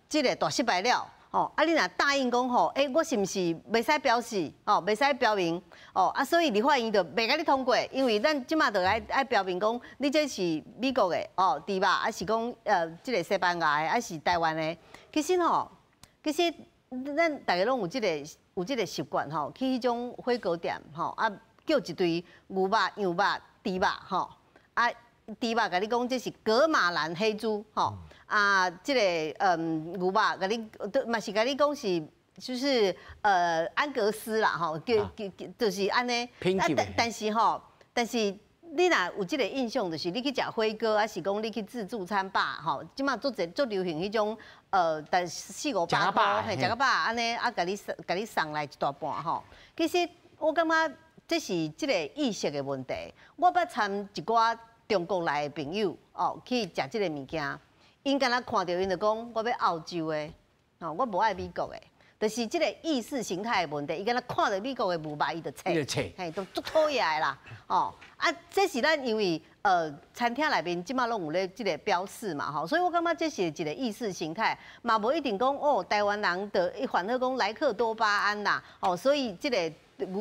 这个大失败了。哦，啊，你若答应讲吼，我是毋是袂使表示，哦，袂使标明，哦，啊，所以立法院就袂甲你通过，因为咱即马就爱标明讲，你这是美国的，哦，猪肉，还是讲这个西班牙的，还是台湾的。其实咱大家拢有这个习惯吼，去迄种火锅店吼，啊，叫一堆牛肉、羊肉、猪肉吼，啊，猪肉甲你讲这是格马兰黑猪吼。啊，这个牛肉，甲你嘛是甲你讲是，就是安格斯啦吼，就是安尼。但是你若有这个印象，就是你去食火锅，还是讲你去自助餐吧吼，即马做流行迄种但4-5块，嘿，食个饱安尼，啊，甲你送来一大半吼。其实我感觉这是这个意识的问题。我捌参一寡中国来的朋友哦，去食这个物件。因敢若看到因就讲，我要澳洲的，吼，我无爱美国的，就是这个意识形态的问题。伊敢若看到美国的牛肉，伊就切，嘿，都足讨厌的啦，哦，啊，这是咱因为餐厅内面即马拢有咧这个标示嘛，吼，所以我感觉这是一个意识形态，嘛无一定讲哦，台湾人的反正讲莱克多巴胺啦，哦，所以这个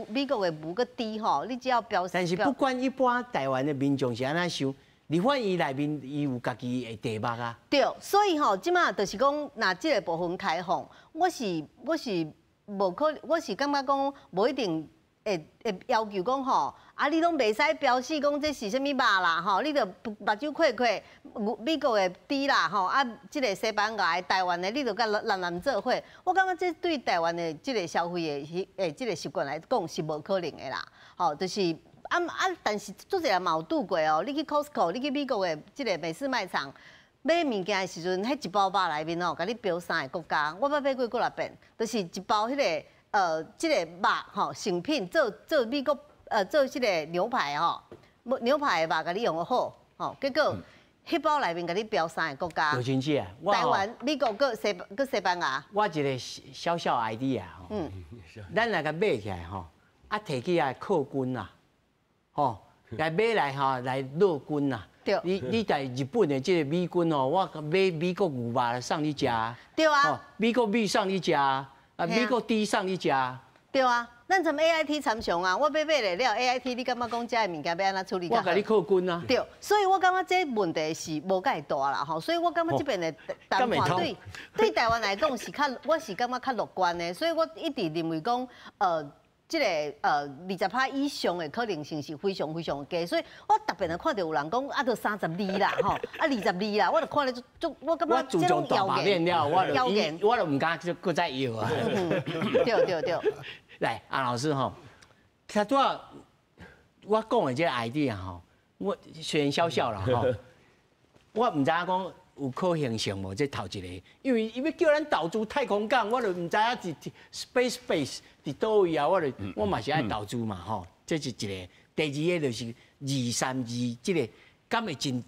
美国的牛个低吼，你只要标示。但是不管一般台湾的民众是安怎想。立法院内面伊有家己的题目啊。对，所以吼，即马就是讲，若即个部分开放，我是无可能，我是感觉讲无一定会要求讲吼，啊，你拢袂使标示讲这是啥物肉啦，吼，你着目睭看看，美国的猪啦，吼，啊，即个西班牙的、台湾的，你着甲人做伙，我感觉这对台湾的即个消费的即个习惯来讲是无可能的啦，吼，就是。但是做这个嘛有拄过哦。你去 Costco， 你去美国的这个美式卖场买物件的时阵，迄一包肉内面哦，甲你标3个国家，我捌买过几遍，就是一包迄个这个肉吼，成品做美国做这个牛排吼，牛排的肉甲你用得好，吼，结果迄包内面甲你标3个国家，刘群姐，台湾、美国搁西班牙。我一个小idea 吼，咱来甲买起来吼，啊，摕起来靠军啦。哦，来买来哈，来乐军呐。对。你在日本的这个美军哦，我买美国牛肉送你食。对啊。哦，美国米送你食，啊，美国猪送你食。对啊，咱参 AIT 参详啊，我买来了 AIT， 你感觉讲这个物件要安怎处理？我甲你靠军啊。对，所以我感觉这问题是无介大啦，吼，所以我感觉这边的谈判对台湾来讲是我是感觉较乐观的，所以我一直认为讲这个20%以上的可能性是非常非常低，所以我特别的看到有人讲啊，到32啦，吼，啊22啦，我就看咧我感觉这种谣言了，我就唔敢搁再要啊。对。来，安老师吼，他拄仔我讲的这个 idea 吼，我虽然小啦吼，我唔知影讲。有可行性无？这头一个，因为要叫咱投资太空港，我就唔知影是 space 伫倒位啊，我嘛是爱投资嘛吼。这是一个，第二个就是232，这个敢会真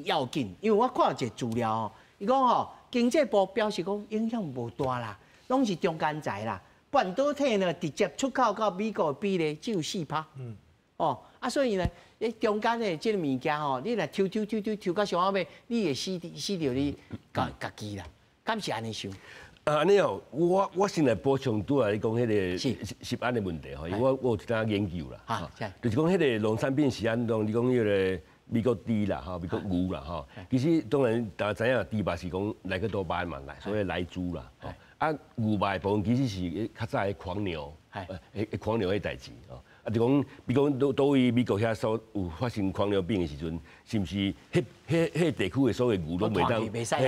要紧，因为我看一个资料吼，伊讲吼，经济部表示讲影响无大啦，拢是中间材啦。半导体呢，直接出口到美国的比例只有4%。所以呢，中间的这个物件吼，你来抽到上后尾，你会死掉你家己啦，敢是安尼想？安尼哦，我先来补充拄来你讲迄个食安的问题吼，因为我有一单研究啦，就是讲迄个农产品是安怎，你讲迄个美国猪啦，美国牛啦，其实当然大家知影猪肉是讲来个多巴胺嘛，所谓来猪啦，牛肉的部分其实是较早的狂牛，狂牛迄代志就讲，比如讲倒位美国遐所有发生狂牛病的时阵，是毋是迄地区的所有牛拢袂当，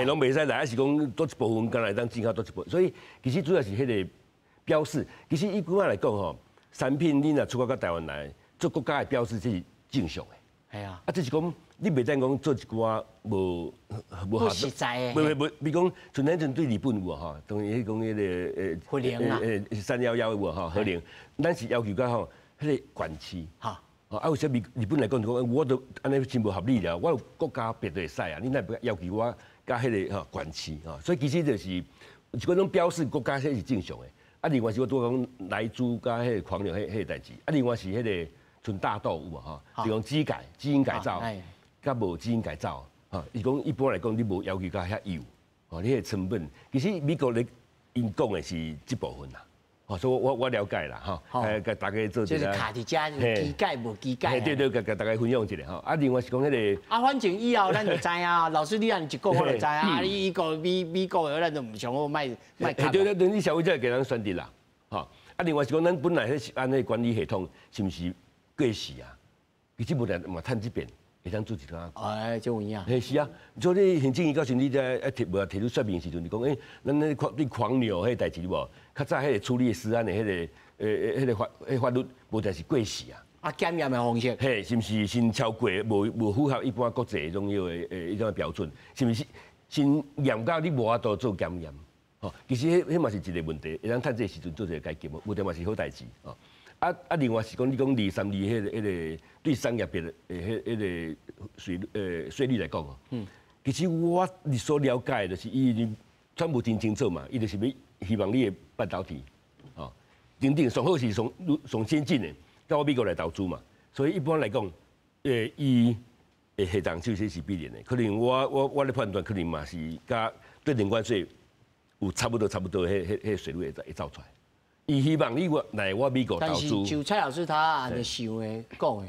拢袂使来，还是讲多一部分敢来当进口多一部分？所以其实主要是迄个标示。其实以古仔来讲吼，产品你若出口到台湾来，做国家的标示这是正常的。系啊。就是讲你袂当讲做一寡无不实在的。比如讲，像咱阵对日本有吼，当然迄讲迄个核能啊311有无吼核能，咱是要求到吼。迄个管区，为什么日本来讲，我都安尼真无合理了。我有国家别会使啊，你那要求我加迄个管区所以其实就是嗰种标示国家迄是正常的。另外是我多讲来猪加迄个狂牛迄个代志。另外是迄个纯大豆有无就讲基因改造，甲无基因改造伊讲一般来讲，你无要求加遐油你迄个成本，其实美国咧因讲的是这部分啦。所以我了解啦，甲大家做一下。就是卡伫遮，机改无机改。对，甲大家分享一下另外是讲迄个。反正以后咱就知啊，老师你按一讲我就知啊。你美国的咱就唔上好卖卡。对，你消费者给咱选择啦，另外是讲咱本来迄食安的管理系统是毋是过时啊？其实无来嘛，趁这边会当做一摊。就有影。是啊，所以行政院到时你在提出说明时阵，你讲咱对狂牛迄代志无？较早迄个处理食安的迄个法律，无但是过时啊。检验的方式，是毋是先超过无符合一般国际种药的一种标准？是毋是先验到你无法度做检验？其实迄嘛是一个问题，会当趁这时阵做一个改革，无定嘛是好代志另外是讲你讲232迄个对商业别的迄个税率来讲其实我所了解的就是伊全部真清楚嘛，伊就是要。希望你的半导体，等等上好是上先进的，到美国来投资嘛。所以一般来讲，伊的下档这些是必然的。可能我的判断可能嘛是甲对零关税有差不多迄税率会走出来。伊希望你来我美国投资。但是就蔡老师他安尼想的讲的，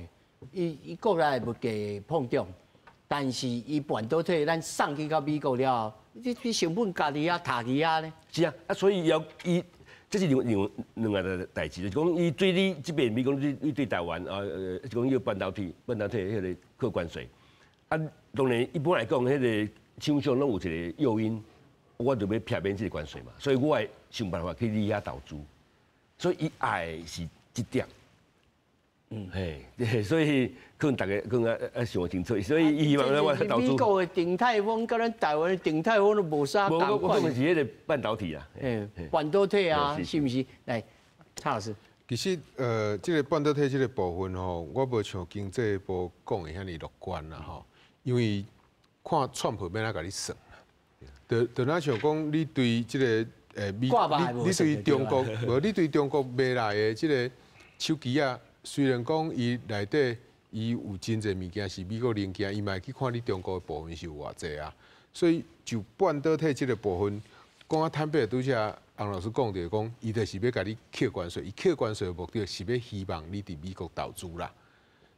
伊国内物价碰撞，但是伊半导体咱送去到美国了。你成本家己塔去呢？是啊，所以这是另外的代志，就是讲伊对你这边，比如讲你对台湾讲要半导体迄个扣关税当然一般来讲，迄个厂商拢有一个诱因，我就要撇免这个关税嘛，所以我会想办法去你遐投资，所以伊爱是这点。所以可能大家更想清楚，所以希望咱我投资。美国的鼎泰丰跟咱台湾的鼎泰丰都无啥共款。我们是迄个半导体啊，半导体啊，是不是？来，蔡老师。其实这个半导体这个部分我无像经济部讲的遐尼乐观啦因为看川普要哪甲你算就哪像讲你对这个你对中国你对中国买来的这个手机啊。虽然讲伊内底伊有真侪物件是美国零件，伊嘛去看你中国的部分是有偌济啊。所以就半导体这个部分，讲坦白拄则洪老师讲着讲，伊就是要甲你扣关税，伊扣关税的目的是要希望你伫美国投资啦。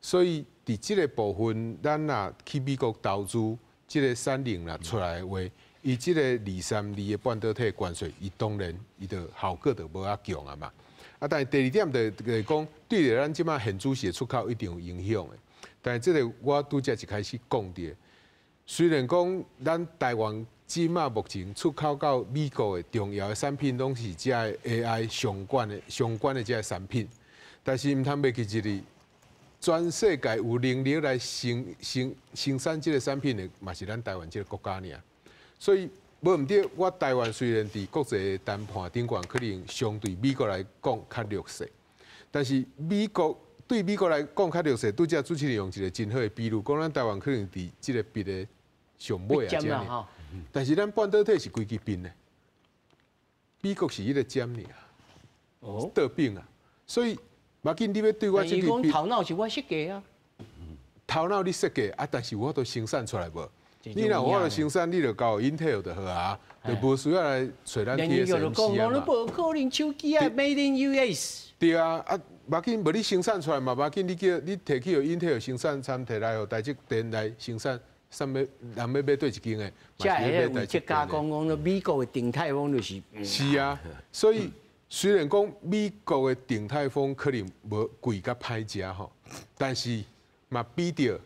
所以伫这个部分，咱若去美国投资，这个产能若出来的话，伊这个232的半导体关税，伊当然伊的效果就无遐强啊嘛。但是第二点就是讲，对着咱即马现主的出口一定有影响的。但是这个我拄则一开始讲的，虽然讲咱台湾即马目前出口到美国的重要的产品，拢是这 AI 相关的这产品，但是唔通袂记一哩，全世界有能力来生产这个产品的，嘛是咱台湾这个国家尔。所以。无毋对，我台湾虽然伫国际谈判顶悬可能相对美国来讲较弱势，但是对美国来讲较弱势，拄则主持人用一个真好的比喻，讲咱台湾可能伫即个别的上尾啊，这样。但是咱半导体是规支并的，美国是迄个尖尔，得病啊，所以马紧你要对我这个头脑是我设计啊，头脑你设计啊，但是我都生产出来无。你若我就生产，你就搞 Intel 就好啊，就无需要来找咱 TSMC 啊嘛。你无可能手机啊 ，Made in US。对啊，啊，马紧无你生产出来嘛，马紧你摕去 Intel 生产厂摕来，台积电来生产，啥物人要买对一间的，即係为即家讲到美国的鼎泰丰就是。是啊，所以虽然讲美国的鼎泰丰可能无贵甲歹食吼，但是嘛比着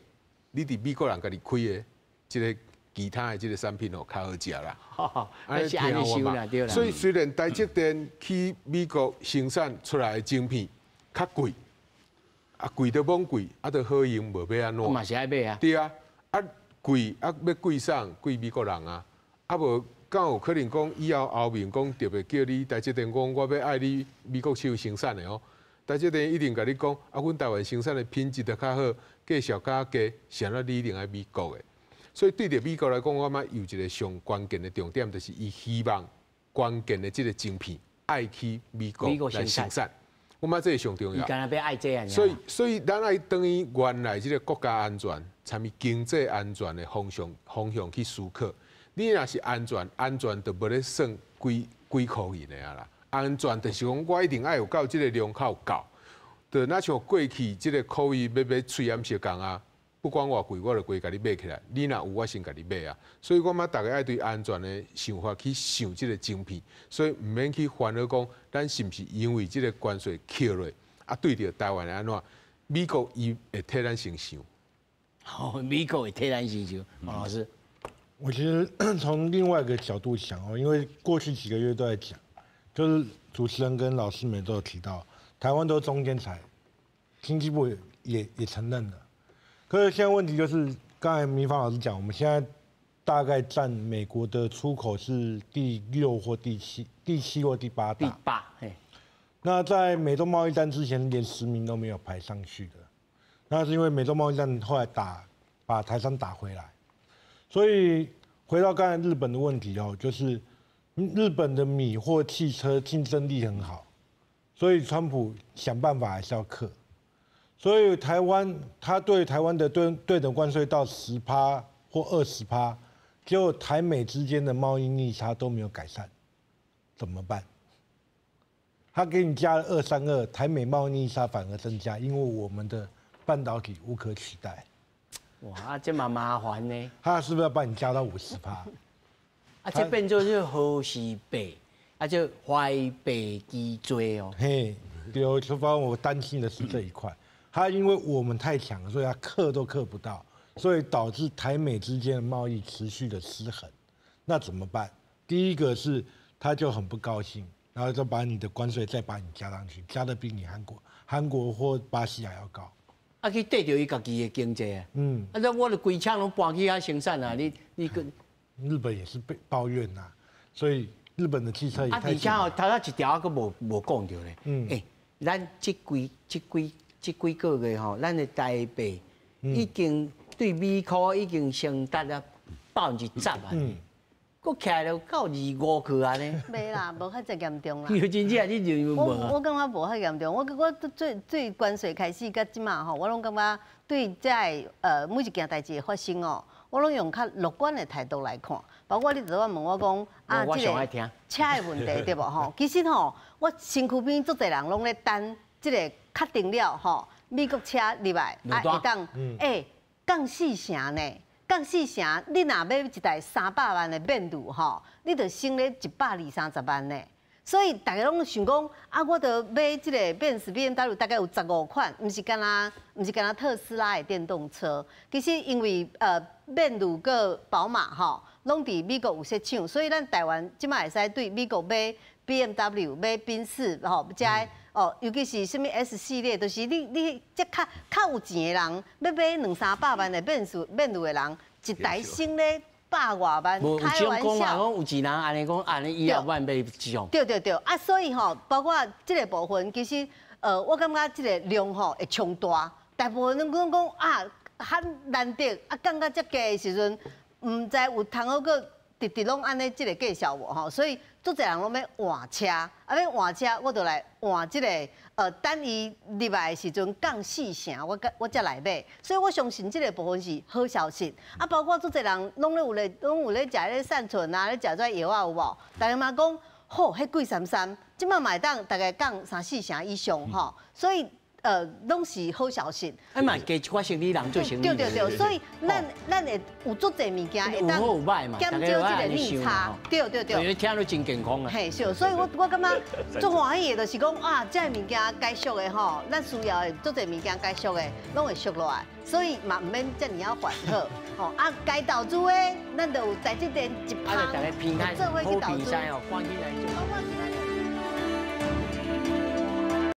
你伫美国人家己开的。即个其他的即个产品哦，较好食啦。安尼想啦，对啦。所以虽然台积电去美国生产出来的晶片较贵，啊贵到懵贵，啊都好用无要安怎？嘛是爱买啊。对啊，啊贵啊要贵啥？贵美国人啊，啊无敢有可能讲以后面讲特别叫你台积电讲我要爱你美国手生产的哦。台积电一定甲你讲，啊阮台湾生产的品质就较好，价小较低，想到你一定爱美国的。所以对着美国来讲，我嘛有一个上关键的重点，就是伊希望关键的这个晶片爱去美国来生产，我嘛这是上重要。伊干那要爱这样。所以咱爱等于原来这个国家安全、参与经济安全的方向去思考。你若是安全就无咧算几块银的啊啦。安全就是讲我一定爱有够这个量口够，就那像过去这个口味要喙炎小共啊。不管偌贵，我就贵甲你买起来。你若有，我先甲你买啊。所以我嘛，大家爱对安全的想法去想这个晶片，所以唔免去烦恼讲，咱是毋是因为这个关税扣落啊，对着台湾安怎？美国伊会替咱先想。哦，美国会替咱先想，王老师。我其实从另外一个角度想哦，因为过去几个月都在讲，就是主持人跟老师们都有提到，台湾都是中间材，经济部也承认了。可是现在问题就是，刚才明芳老师讲，我们现在大概占美国的出口是第6或第7或第8大。第8，嘿。那在美中贸易战之前，连10名都没有排上去的。那是因为美中贸易战后来把台商打回来。所以回到刚才日本的问题哦，就是日本的米或汽车竞争力很好，所以川普想办法还是要克。所以台湾，他对台湾的对等关税到10%或20%，结果台美之间的贸易逆差都没有改善，怎么办？他给你加了232，台美贸易逆差反而增加，因为我们的半导体无可取代。哇，这么麻烦呢？他是不是要把你加到50%？啊，这变做是好事倍，啊，就怀北基追哦。嘿，对，就反正我担心的是这一块。他因为我们太强了，所以他克都克不到，所以导致台美之间的贸易持续的失衡。那怎么办？第一个是他就很不高兴，然后就把你的关税再把你加上去，加的比你韩国或巴西还要高。啊，去对着伊家己的经济啊。啊，那我的规厂拢搬去遐生产啊，你跟日本也是被抱怨呐，所以日本的汽车也太。而且哦，头一条佫无讲到咧。咱这几个月吼，咱的台币已经对美元已经升达了10%啊，佫起来了到25去啊呢。没啦，无遐济严重啦。有真正你认为无啊？我感觉无遐严重。我最关税开始到即马吼，我拢感觉对这每一件代志的发生哦，我拢用较乐观的态度来看。包括你昨晚问我讲啊，这个车的问题对无吼？其实吼，我身躯边足侪人拢咧等这个。确定了吼，美国车入来啊会当降4成呢，降4成，你若要一台300万的面度吼，你着省咧120-130万呢。所以大家拢想讲啊，我着买这个BMW 大概有15款，毋是干那特斯拉的电动车。其实因为面度个宝马吼，拢伫美国有设厂，所以咱台湾即摆会使对美国买 BMW 买宾士吼，加。尤其是什么 S 系列，就是你这较有钱的人，要买200-300万的面度的人，一台省咧100多万，开玩笑。讲有钱人安尼讲，安尼100万买这种。对啊，所以吼，包括这个部分，其实我感觉这个量吼会冲大，大部分人讲啊，很难得啊，降到这价的时阵，唔知有通好个直直拢安尼即个介绍无吼，所以足侪人拢要换车，要换车，我就来换即个等伊入来的时阵降4成，我才来买，所以我相信即个部分是好消息。包括足侪人拢有咧食咧善存啊，咧食跩药啊有无？大家嘛讲，吼，迄贵33，即马买当大概降3-4成以上吼，所以。拢是好消息。嘛，加一寡生理人做生理。对，所以咱会有足侪物件会当减少这个逆差。对。你听都真健康啊。嘿，是，所以我感觉足欢喜的，就是讲啊，这物件该俗的吼，咱需要的足侪物件该俗的，拢会俗落来，所以嘛唔免遮尔啊烦恼。吼该投资的，咱就有在这点1%，大家平安好比赛哦，欢喜来做。